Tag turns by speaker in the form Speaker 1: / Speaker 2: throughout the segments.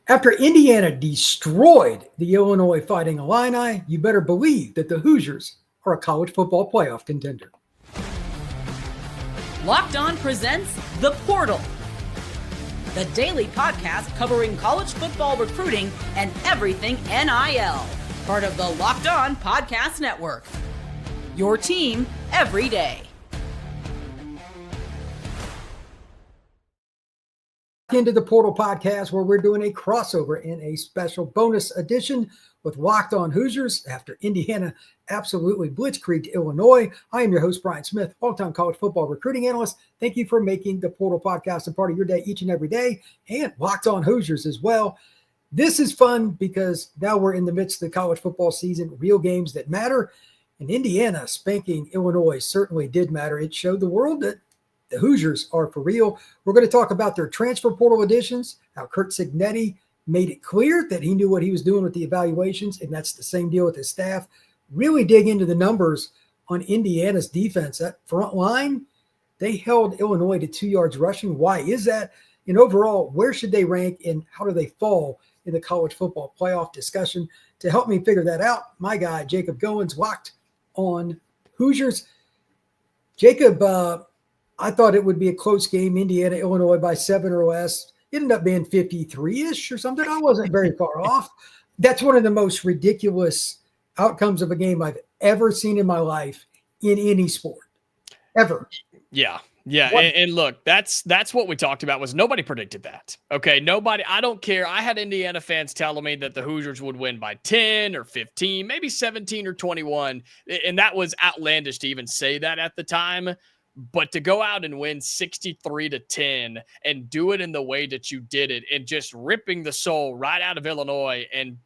Speaker 1: After Indiana destroyed the Illinois Fighting Illini, you better believe that the Hoosiers are a college football playoff contender.
Speaker 2: Locked On presents The Portal, the daily podcast covering college football recruiting and everything NIL. Part of the Locked On Podcast Network. Your team every day.
Speaker 1: Into the Portal podcast, where we're doing a crossover in a special bonus edition with Locked On Hoosiers after Indiana absolutely blitzkrieged Illinois. I am your host, Brian Smith, longtime college football recruiting analyst. Thank you for making the Portal podcast a part of your day each and every day, and Locked On Hoosiers as well. This is fun because now we're in the midst of the college football season, real games that matter, and Indiana spanking Illinois certainly did matter. It showed the world that the Hoosiers are for real. We're going to talk about their transfer portal additions, how Curt Cignetti made it clear that he knew what he was doing with the evaluations, and that's the same deal with his staff. Really dig into the numbers on Indiana's defense. That front line, they held Illinois to 2 yards rushing. Why is that? And overall, where should they rank and how do they fall in the college football playoff discussion? To help me figure that out, my guy, Jacob Goins, Locked On Hoosiers. Jacob, I thought it would be a close game, Indiana, Illinois by 7 or less. It ended up being 53-ish or something. I wasn't very far off. That's one of the most ridiculous outcomes of a game I've ever seen in my life in any sport, ever.
Speaker 3: Yeah. And look, that's what we talked about was nobody predicted that. Okay, nobody. I don't care. I had Indiana fans telling me that the Hoosiers would win by 10 or 15, maybe 17 or 21. And that was outlandish to even say that at the time. But to go out and win 63-10 and do it in the way that you did it and just ripping the soul right out of Illinois and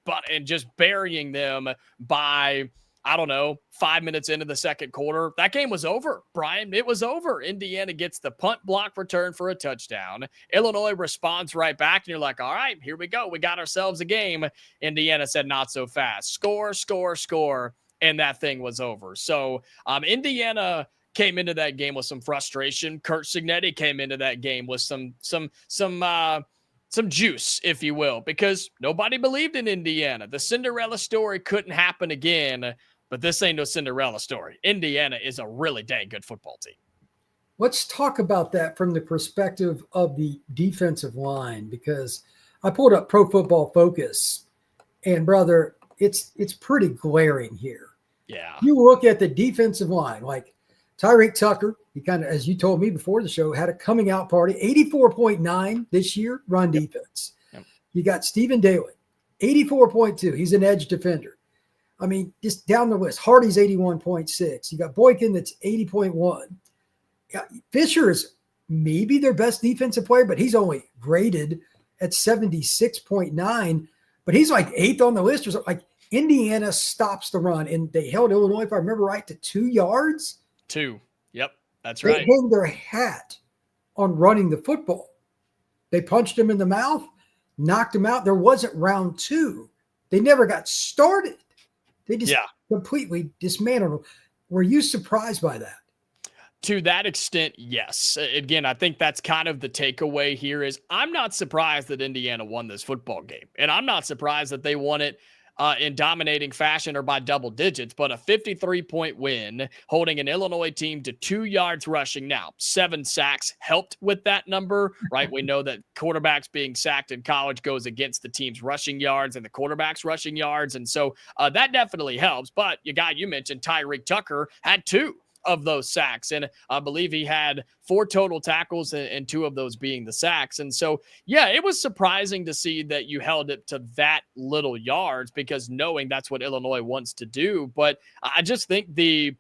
Speaker 3: just burying them by, I don't know, 5 minutes into the second quarter, that game was over, Brian. It was over. Indiana gets the punt block return for a touchdown. Illinois responds right back, and you're like, all right, here we go. We got ourselves a game. Indiana said, not so fast. Score, and that thing was over. So Indiana came into that game with some frustration. Curt Cignetti came into that game with some juice, if you will, because nobody believed in Indiana. The Cinderella story couldn't happen again, but this ain't no Cinderella story. Indiana is a really dang good football team.
Speaker 1: Let's talk about that from the perspective of the defensive line, because I pulled up Pro Football Focus, and brother, it's pretty glaring here.
Speaker 3: Yeah.
Speaker 1: You look at the defensive line, like Tyreek Tucker, he kind of, as you told me before the show, had a coming out party, 84.9 this year, run defense. Yep. You got Stephen Daly, 84.2. He's an edge defender. I mean, just down the list. Hardy's 81.6. You got Boykin that's 80.1. Fisher is maybe their best defensive player, but he's only graded at 76.9. But he's like eighth on the list or something. Like, Indiana stops the run, and they held Illinois, if I remember right, to 2 yards.
Speaker 3: 2. Yep, that's right.
Speaker 1: They hung their hat on running the football. They punched him in the mouth, knocked him out. There wasn't round 2. They never got started. They just completely dismantled him. Were you surprised by that?
Speaker 3: To that extent, yes. Again, I think that's kind of the takeaway here is I'm not surprised that Indiana won this football game. And I'm not surprised that they won it in dominating fashion or by double digits, but a 53-point win, holding an Illinois team to 2 yards rushing. Now, 7 sacks helped with that number, right? We know that quarterbacks being sacked in college goes against the team's rushing yards and the quarterback's rushing yards. And so that definitely helps. But you mentioned Tyreek Tucker had 2 of those sacks. And I believe he had 4 total tackles and 2 of those being the sacks. And so, yeah, it was surprising to see that you held it to that little yards because knowing that's what Illinois wants to do. But I just think the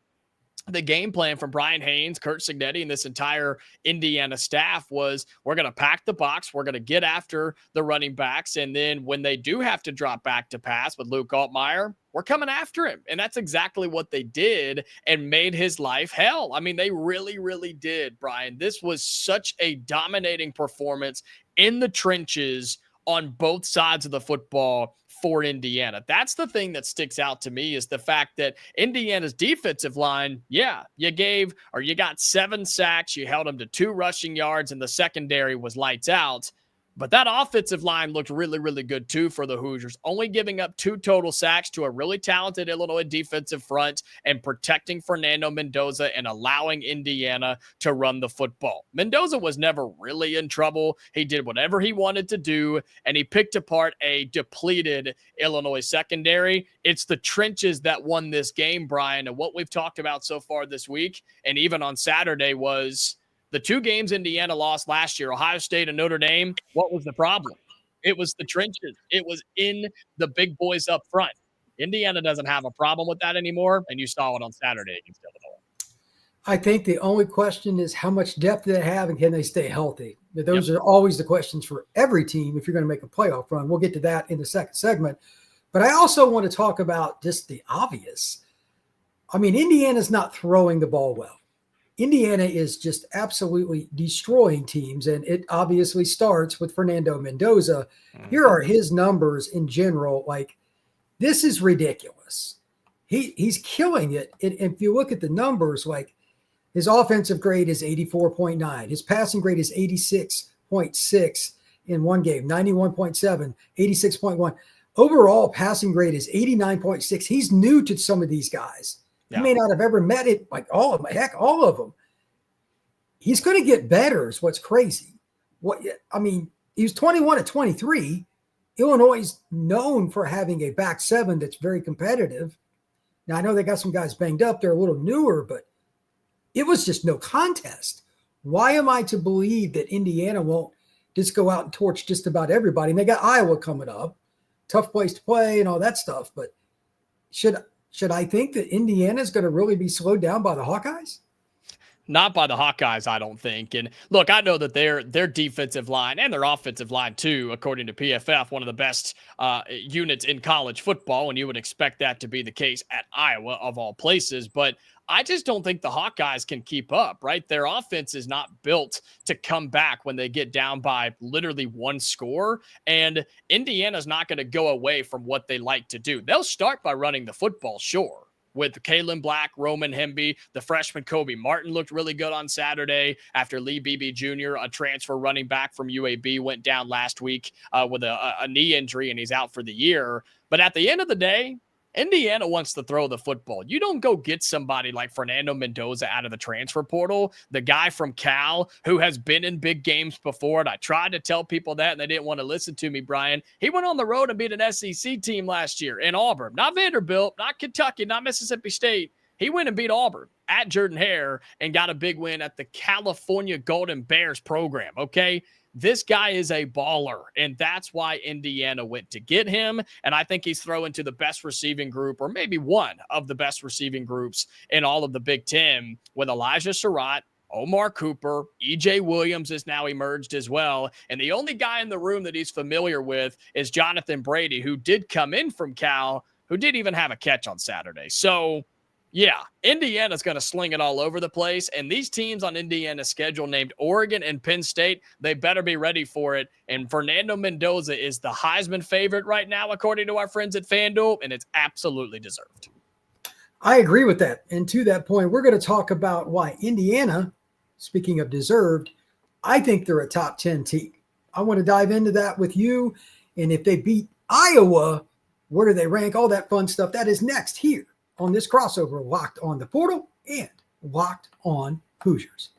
Speaker 3: game plan from Brian Haynes, Curt Cignetti, and this entire Indiana staff was we're going to pack the box. We're going to get after the running backs. And then when they do have to drop back to pass with Luke Altmaier, we're coming after him. And that's exactly what they did and made his life hell. I mean, they really, really did, Brian. This was such a dominating performance in the trenches on both sides of the football for Indiana. That's the thing that sticks out to me is the fact that Indiana's defensive line, you got 7 sacks, you held them to 2 rushing yards, and the secondary was lights out. But that offensive line looked really, really good too for the Hoosiers, only giving up 2 total sacks to a really talented Illinois defensive front and protecting Fernando Mendoza and allowing Indiana to run the football. Mendoza was never really in trouble. He did whatever he wanted to do, and he picked apart a depleted Illinois secondary. It's the trenches that won this game, Brian, and what we've talked about so far this week, and even on Saturday, was the 2 games Indiana lost last year, Ohio State and Notre Dame. What was the problem? It was the trenches. It was in the big boys up front. Indiana doesn't have a problem with that anymore, and you saw it on Saturday against Illinois.
Speaker 1: I think the only question is how much depth do they have and can they stay healthy? Those are always the questions for every team if you're going to make a playoff run. We'll get to that in the second segment. But I also want to talk about just the obvious. I mean, Indiana's not throwing the ball well. Indiana is just absolutely destroying teams, and it obviously starts with Fernando Mendoza. Here are his numbers in general. Like, this is ridiculous. He's killing it. And if you look at the numbers, like, his offensive grade is 84.9. His passing grade is 86.6 in one game, 91.7, 86.1. Overall passing grade is 89.6. He's new to some of these guys. Yeah. He may not have ever met it, like all of them. Heck, all of them. He's going to get better is what's crazy. He was 21 at 23. Illinois is known for having a back seven that's very competitive. Now, I know they got some guys banged up. They're a little newer, but it was just no contest. Why am I to believe that Indiana won't just go out and torch just about everybody? And they got Iowa coming up. Tough place to play and all that stuff. But should I think that Indiana is going to really be slowed down by the Hawkeyes?
Speaker 3: Not by the Hawkeyes, I don't think. And look, I know that their defensive line and their offensive line too, according to PFF, one of the best units in college football, and you would expect that to be the case at Iowa of all places. But I just don't think the Hawkeyes can keep up, right? Their offense is not built to come back when they get down by literally 1 score. And Indiana's not going to go away from what they like to do. They'll start by running the football, sure, with Kalen Black, Roman Hemby. The freshman Kobe Martin looked really good on Saturday after Lee Beebe Jr., a transfer running back from UAB, went down last week with a knee injury, and he's out for the year. But at the end of the day, Indiana wants to throw the football. You don't go get somebody like Fernando Mendoza out of the transfer portal, the guy from Cal who has been in big games before. And I tried to tell people that, and they didn't want to listen to me, Brian. He went on the road and beat an SEC team last year in Auburn. Not Vanderbilt, not Kentucky, not Mississippi State. He went and beat Auburn at Jordan-Hare and got a big win at the California Golden Bears program, okay? This guy is a baller, and that's why Indiana went to get him. And I think he's throwing to the best receiving group, or maybe one of the best receiving groups in all of the Big Ten, with Elijah Surratt, Omar Cooper, EJ Williams has now emerged as well. And the only guy in the room that he's familiar with is Jonathan Brady, who did come in from Cal, who did even have a catch on Saturday. So, yeah, Indiana's going to sling it all over the place. And these teams on Indiana's schedule named Oregon and Penn State, they better be ready for it. And Fernando Mendoza is the Heisman favorite right now, according to our friends at FanDuel, and it's absolutely deserved.
Speaker 1: I agree with that. And to that point, we're going to talk about why Indiana, speaking of deserved, I think they're a top 10 team. I want to dive into that with you. And if they beat Iowa, where do they rank? All that fun stuff. That is next here on this crossover, Locked on the Portal and Locked on Hoosiers.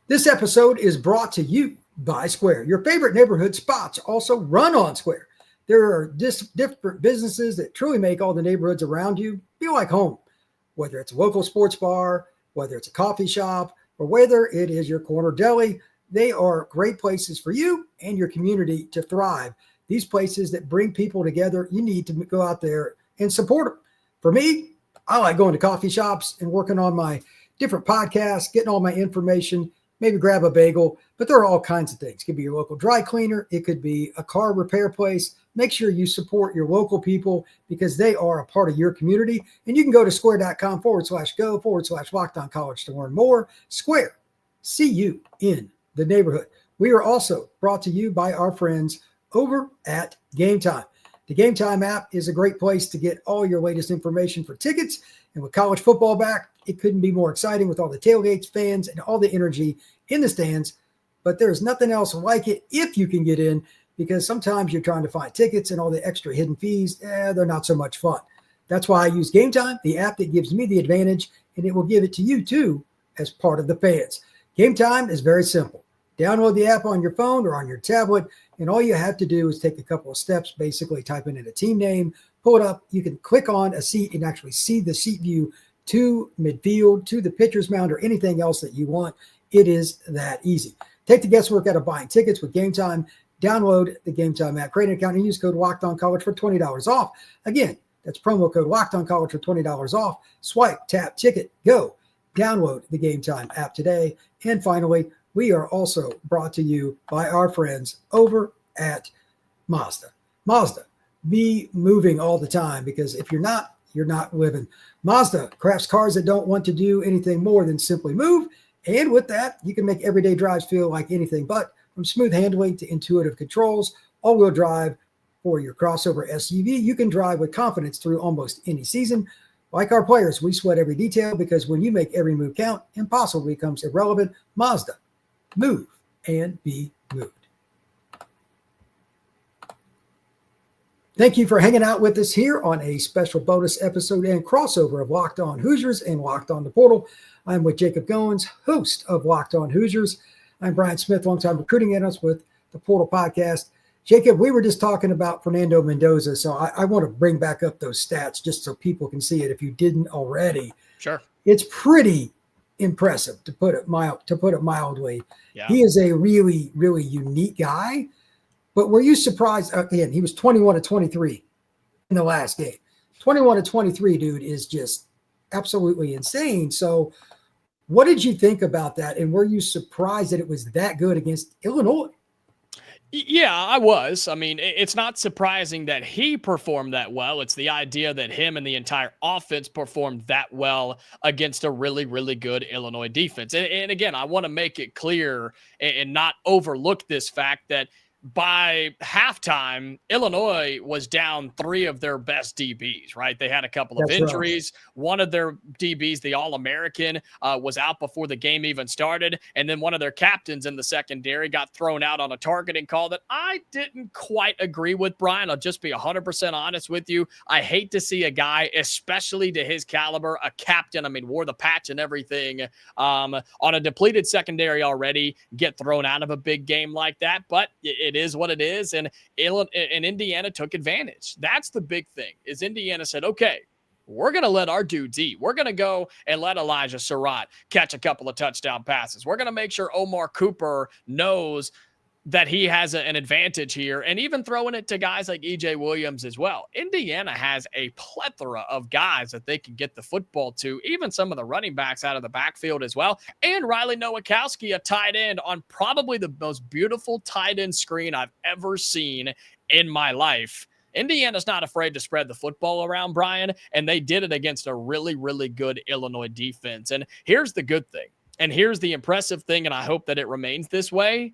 Speaker 1: This episode is brought to you by Square. Your favorite neighborhood spots also run on Square. There are different businesses that truly make all the neighborhoods around you feel like home, whether it's a local sports bar, whether it's a coffee shop, or whether it is your corner deli. They are great places for you and your community to thrive. These places that bring people together, you need to go out there and support them. For me, I like going to coffee shops and working on my different podcasts, getting all my information, maybe grab a bagel, but there are all kinds of things. It could be your local dry cleaner. It could be a car repair place. Make sure you support your local people because they are a part of your community. And you can go to square.com/go/Lockdown College to learn more. Square, see you in the neighborhood. We are also brought to you by our friends over at Gametime. The Gametime app is a great place to get all your latest information for tickets. And with college football back, it couldn't be more exciting with all the tailgates, fans, and all the energy in the stands, but there's nothing else like it if you can get in, because sometimes you're trying to find tickets and all the extra hidden fees, they're not so much fun. That's why I use Gametime, the app that gives me the advantage, and it will give it to you too as part of the fans. Gametime is very simple. Download the app on your phone or on your tablet, and all you have to do is take a couple of steps, basically typing in a team name, pull it up. You can click on a seat and actually see the seat view to midfield, to the pitcher's mound, or anything else that you want. It is that easy. Take the guesswork out of buying tickets with Gametime. Download the Gametime app, create an account, and use code LOCKEDONCollege for $20 off. Again, that's promo code LOCKEDONCollege for $20 off. Swipe, tap, ticket, go. Download the Gametime app today. And finally, we are also brought to you by our friends over at Mazda. Mazda, be moving all the time, because if you're not living. Mazda crafts cars that don't want to do anything more than simply move. And with that, you can make everyday drives feel like anything but. From smooth handling to intuitive controls, all-wheel drive for your crossover SUV, you can drive with confidence through almost any season. Like our players, we sweat every detail, because when you make every move count, impossible becomes irrelevant. Mazda, move and be moved. Thank you for hanging out with us here on a special bonus episode and crossover of Locked On Hoosiers and Locked On the Portal. I'm with Jacob Goins, host of Locked On Hoosiers. I'm Brian Smith, longtime recruiting analyst with the Portal Podcast. Jacob, we were just talking about Fernando Mendoza, so I want to bring back up those stats just so people can see it if you didn't already.
Speaker 3: Sure.
Speaker 1: It's pretty impressive, to put it mildly.
Speaker 3: Yeah.
Speaker 1: He is a really, really unique guy. But were you surprised? Again, he was 21 to 23 in the last game. 21 to 23, dude, is just absolutely insane. So what did you think about that? And were you surprised that it was that good against Illinois?
Speaker 3: Yeah, I was. I mean, it's not surprising that he performed that well. It's the idea that him and the entire offense performed that well against a really, really good Illinois defense. And again, I want to make it clear and not overlook this fact that by halftime, Illinois was down 3 of their best DBs, right? They had a couple of injuries. Right. One of their DBs, the All-American, was out before the game even started. And then one of their captains in the secondary got thrown out on a targeting call that I didn't quite agree with, Brian. I'll just be 100% honest with you. I hate to see a guy, especially to his caliber, a captain, I mean, wore the patch and everything, on a depleted secondary already, get thrown out of a big game like that. But it is what it is, and Indiana took advantage. That's the big thing, is Indiana said, okay, we're going to let our dudes eat. We're going to go and let Elijah Surratt catch a couple of touchdown passes. We're going to make sure Omar Cooper knows that he has an advantage here, and even throwing it to guys like E.J. Williams as well. Indiana has a plethora of guys that they can get the football to, even some of the running backs out of the backfield as well. And Riley Nowakowski, a tight end, on probably the most beautiful tight end screen I've ever seen in my life. Indiana's not afraid to spread the football around, Brian, and they did it against a really, really good Illinois defense. And here's the good thing, and here's the impressive thing, and I hope that it remains this way.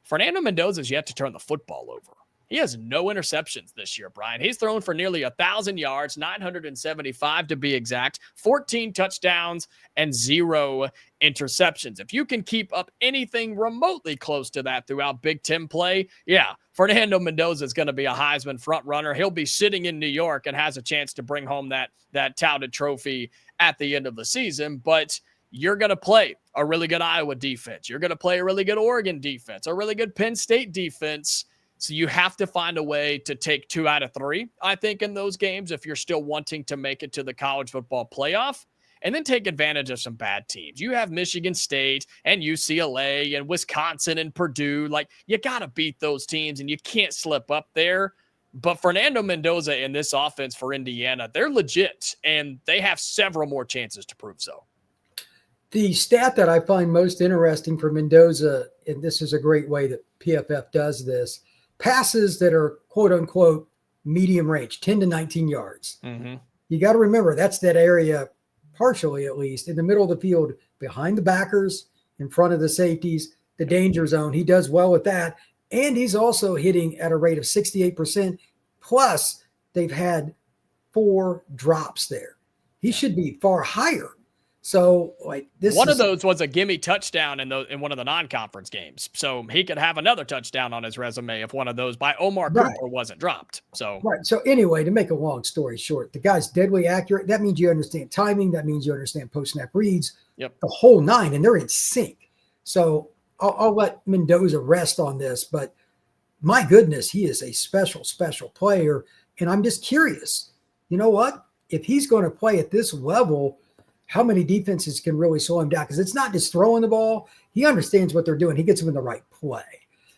Speaker 3: Fernando Mendoza is yet to turn the football over. He has no interceptions this year, Brian. He's thrown for nearly 1,000 yards, 975 to be exact, 14 touchdowns, and 0 interceptions. If you can keep up anything remotely close to that throughout Big Ten play, yeah, Fernando Mendoza is going to be a Heisman front runner. He'll be sitting in New York and has a chance to bring home that touted trophy at the end of the season. But you're going to play a really good Iowa defense. You're going to play a really good Oregon defense, a really good Penn State defense. So you have to find a way to take 2 out of 3, I think, in those games if you're still wanting to make it to the college football playoff, and then take advantage of some bad teams. You have Michigan State and UCLA and Wisconsin and Purdue. Like, you got to beat those teams, and you can't slip up there. But Fernando Mendoza in this offense for Indiana, they're legit, and they have several more chances to prove so.
Speaker 1: The stat that I find most interesting for Mendoza, and this is a great way that PFF does this, passes that are quote unquote medium range, 10 to 19 yards. Mm-hmm. You got to remember that's that area, partially at least, in the middle of the field, behind the backers, in front of the safeties, the danger zone. He does well with that. And he's also hitting at a rate of 68%. Plus, they've had 4 drops there. He should be far higher. So like
Speaker 3: One of those was a gimme touchdown in one of the non-conference games. So he could have another touchdown on his resume if one of those by Omar Cooper wasn't dropped. So
Speaker 1: right. So anyway, to make a long story short, the guy's deadly accurate. That means you understand timing. That means you understand post-snap reads.
Speaker 3: Yep.
Speaker 1: The whole nine, and they're in sync. So I'll let Mendoza rest on this, but my goodness, he is a special, special player. And I'm just curious, you know what? If he's going to play at this level, how many defenses can really slow him down? Because it's not just throwing the ball. He understands what they're doing. He gets them in the right play.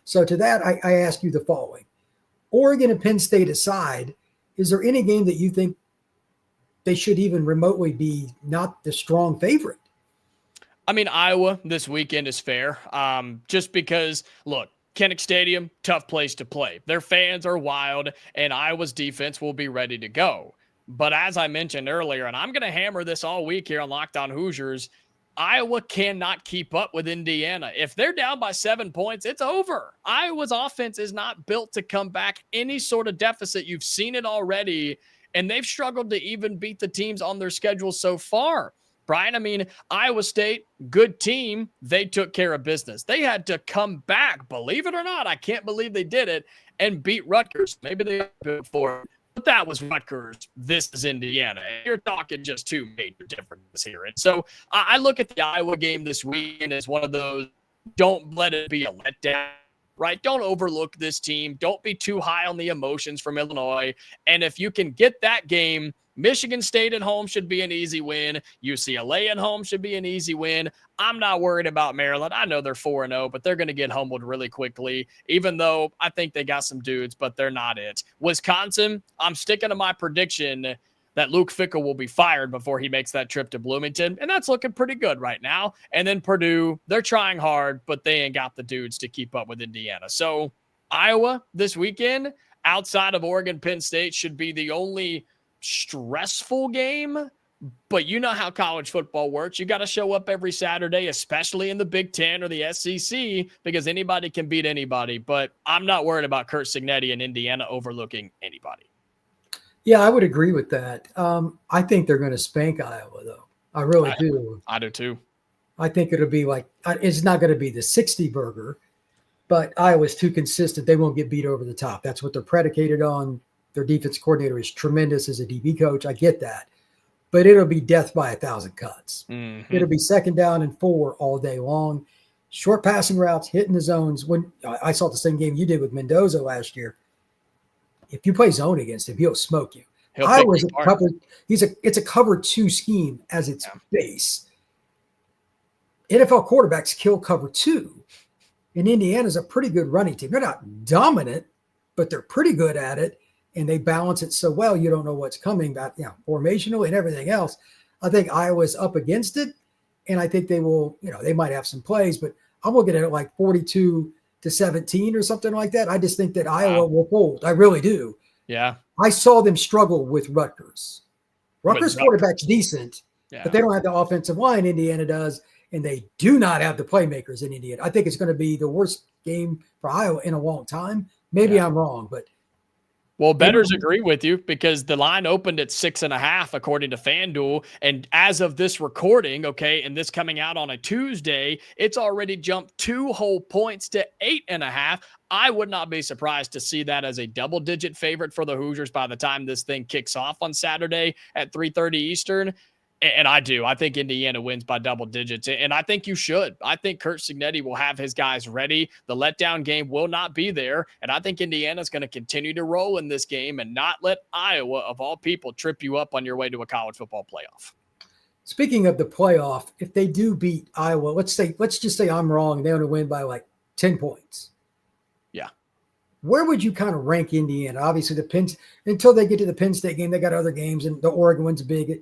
Speaker 1: So to that, I ask you the following. Oregon and Penn State aside, is there any game that you think they should even remotely be not the strong favorite?
Speaker 3: I mean, Iowa this weekend is fair. Just because, look, Kinnick Stadium, tough place to play. Their fans are wild, and Iowa's defense will be ready to go. But as I mentioned earlier, and I'm going to hammer this all week here on Locked On Hoosiers, Iowa cannot keep up with Indiana. If they're down by 7 points, it's over. Iowa's offense is not built to come back any sort of deficit. You've seen it already, and they've struggled to even beat the teams on their schedule so far. Brian, I mean, Iowa State, good team. They took care of business. They had to come back, believe it or not. I can't believe they did it, and beat Rutgers. Maybe they did before, but that was Rutgers. This is Indiana. You're talking just two major differences here. And so I look at the Iowa game this weekend as one of those, don't let it be a letdown, right? Don't overlook this team. Don't be too high on the emotions from Illinois. And if you can get that game, Michigan State at home should be an easy win. UCLA at home should be an easy win. I'm not worried about Maryland. I know they're 4-0, but they're going to get humbled really quickly, even though I think they got some dudes, but they're not it. Wisconsin, I'm sticking to my prediction that Luke Fickell will be fired before he makes that trip to Bloomington, and that's looking pretty good right now. And then Purdue, they're trying hard, but they ain't got the dudes to keep up with Indiana. So Iowa this weekend, outside of Oregon, Penn State, should be the only stressful game, but you know how college football works. You got to show up every Saturday, especially in the Big Ten or the SEC, because anybody can beat anybody. But I'm not worried about Curt Cignetti and Indiana overlooking anybody.
Speaker 1: Yeah, I would agree with that. I think they're going to spank Iowa, though. I really do.
Speaker 3: I do too.
Speaker 1: I think it'll be like, it's not going to be the 60 burger, but Iowa's too consistent. They won't get beat over the top. That's what they're predicated on. Their defense coordinator is tremendous as a DB coach. I get that. But it'll be death by 1,000 cuts. Mm-hmm. It'll be 2nd down and 4 all day long. Short passing routes, hitting the zones. When I saw the same game you did with Mendoza last year, if you play zone against him, he'll smoke you. It's a cover 2 scheme as its base. NFL quarterbacks kill cover 2. And Indiana's a pretty good running team. They're not dominant, but they're pretty good at it. And they balance it so well, you don't know what's coming back, formationally and everything else. I think Iowa's up against it, and I think they will, they might have some plays, but I'm looking at it like 42-17 or something like that. I just think that Iowa will fold. I really do.
Speaker 3: Yeah.
Speaker 1: I saw them struggle with Rutgers. Rutgers quarterback's decent, but they don't have the offensive line Indiana does, and they do not have the playmakers in Indiana. I think it's going to be the worst game for Iowa in a long time. Maybe I'm wrong, but
Speaker 3: well, bettors agree with you because the line opened at 6.5 according to FanDuel. And as of this recording, and this coming out on a Tuesday, it's already jumped 2 whole points to 8.5. I would not be surprised to see that as a double-digit favorite for the Hoosiers by the time this thing kicks off on Saturday at 3:30 Eastern. And I do. I think Indiana wins by double digits. And I think you should. I think Curt Cignetti will have his guys ready. The letdown game will not be there. And I think Indiana's going to continue to roll in this game and not let Iowa, of all people, trip you up on your way to a college football playoff.
Speaker 1: Speaking of the playoff, if they do beat Iowa, let's just say I'm wrong. They only win by like 10 points.
Speaker 3: Yeah.
Speaker 1: Where would you kind of rank Indiana? Obviously, until they get to the Penn State game, they got other games, and the Oregon one's big.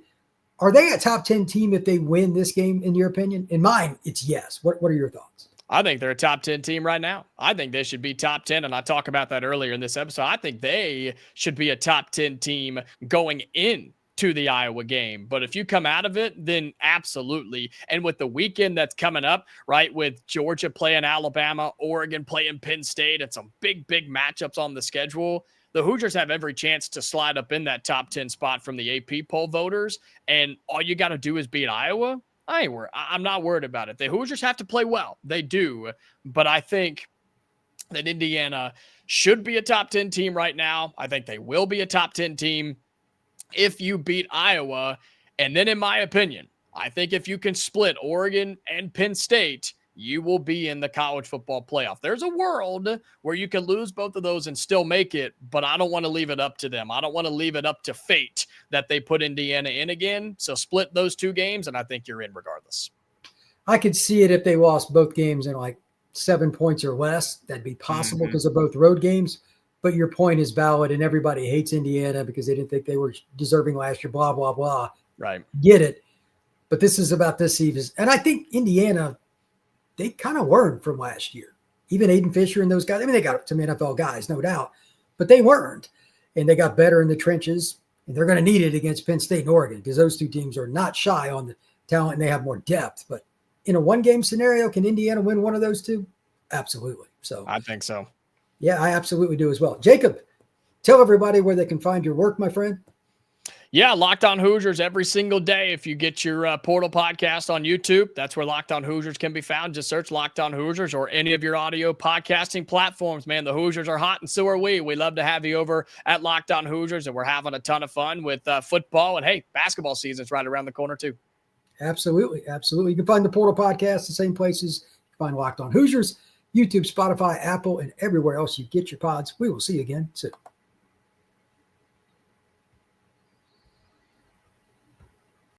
Speaker 1: Are they a top 10 team if they win this game, in your opinion? In mine, it's yes. What are your thoughts?
Speaker 3: I think they're a top 10 team right now. I think they should be top 10, and I talked about that earlier in this episode. I think they should be a top 10 team going into the Iowa game. But if you come out of it, then absolutely. And with the weekend that's coming up, right, with Georgia playing Alabama, Oregon playing Penn State, and some big matchups on the schedule, the Hoosiers have every chance to slide up in that top 10 spot from the AP poll voters. And all you got to do is beat Iowa. I'm not worried about it. The Hoosiers have to play well. They do. But I think that Indiana should be a top 10 team right now. I think they will be a top 10 team if you beat Iowa. And then, in my opinion, I think if you can split Oregon and Penn State, you will be in the college football playoff. There's a world where you can lose both of those and still make it, but I don't want to leave it up to them. I don't want to leave it up to fate that they put Indiana in again. So split those two games, and I think you're in regardless.
Speaker 1: I could see it if they lost both games in like 7 points or less. That'd be possible because of both road games. But your point is valid, and everybody hates Indiana because they didn't think they were deserving last year, blah, blah, blah.
Speaker 3: Right.
Speaker 1: Get it. But this is about this season. And I think Indiana, they kind of learned from last year. Even Aiden Fisher and those guys. I mean, they got some NFL guys, no doubt. But they learned. And they got better in the trenches. And they're going to need it against Penn State and Oregon because those two teams are not shy on the talent and they have more depth. But in a one-game scenario, can Indiana win one of those two? Absolutely. So
Speaker 3: I think so.
Speaker 1: Yeah, I absolutely do as well. Jacob, tell everybody where they can find your work, my friend.
Speaker 3: Yeah, Locked On Hoosiers every single day. If you get your Portal podcast on YouTube, that's where Locked On Hoosiers can be found. Just search Locked On Hoosiers or any of your audio podcasting platforms. Man, the Hoosiers are hot, and so are we. We love to have you over at Locked On Hoosiers, and we're having a ton of fun with football. And, hey, basketball season's right around the corner, too.
Speaker 1: Absolutely, absolutely. You can find the Portal podcast the same places you find Locked On Hoosiers, YouTube, Spotify, Apple, and everywhere else you get your pods. We will see you again soon.